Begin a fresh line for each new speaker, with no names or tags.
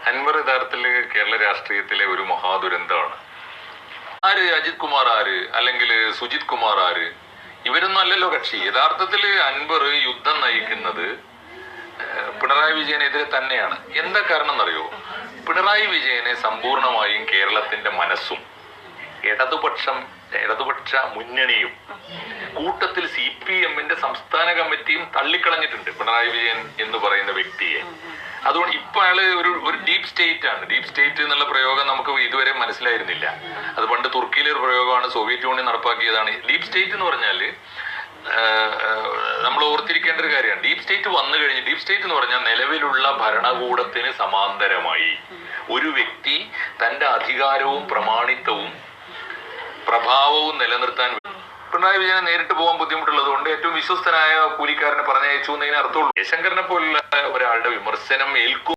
അൻവർ യഥാർത്ഥത്തിൽ കേരള രാഷ്ട്രീയത്തിലെ ഒരു മഹാദുരന്തമാണ്. ആര് അജിത് കുമാർ ആര് അല്ലെങ്കിൽ സുജിത് കുമാർ ആര്, ഇവരൊന്നും അല്ലല്ലോ കക്ഷി. യഥാർത്ഥത്തിൽ അൻവർ യുദ്ധം നയിക്കുന്നത് പിണറായി വിജയനെതിരെ തന്നെയാണ്. എന്താ കാരണം എന്നറിയോ? പിണറായി വിജയനെ സമ്പൂർണമായും കേരളത്തിന്റെ മനസ്സും ഇടതുപക്ഷ മുന്നണിയും കൂട്ടത്തിൽ CPM-ന്റെ സംസ്ഥാന കമ്മിറ്റിയും തള്ളിക്കളഞ്ഞിട്ടുണ്ട് പിണറായി വിജയൻ എന്ന് പറയുന്ന വ്യക്തിയെ. അതുകൊണ്ട് ഇപ്പൊ അയാള് ഒരു ഡീപ് സ്റ്റേറ്റ് ആണ്. ഡീപ് സ്റ്റേറ്റ് എന്നുള്ള പ്രയോഗം നമുക്ക് ഇതുവരെ മനസ്സിലായിരുന്നില്ല. അത് പണ്ട് തുർക്കിയിലെ ഒരു പ്രയോഗമാണ്, സോവിയറ്റ് യൂണിയൻ നടപ്പാക്കിയതാണ്. ഡീപ് സ്റ്റേറ്റ് എന്ന് പറഞ്ഞാല് നമ്മൾ ഓർത്തിരിക്കേണ്ട ഒരു കാര്യമാണ്. ഡീപ് സ്റ്റേറ്റ് വന്നു കഴിഞ്ഞ്, ഡീപ് സ്റ്റേറ്റ് എന്ന് പറഞ്ഞാൽ നിലവിലുള്ള ഭരണകൂടത്തിന് സമാന്തരമായി ഒരു വ്യക്തി തന്റെ അധികാരവും പ്രമാണിത്വവും പ്രഭാവവും നിലനിർത്താൻ പിണറായി വിജയനെ നേരിട്ട് പോകാൻ ബുദ്ധിമുട്ടുള്ളത് കൊണ്ട് ഏറ്റവും വിശ്വസ്തനായ കൂലിക്കാരനെ പറഞ്ഞയച്ചു എന്നതിന് അർത്ഥമുള്ളൂ. ജയശങ്കറിനെ പോലുള്ള ഒരാളുടെ വിമർശനം ഏൽക്കും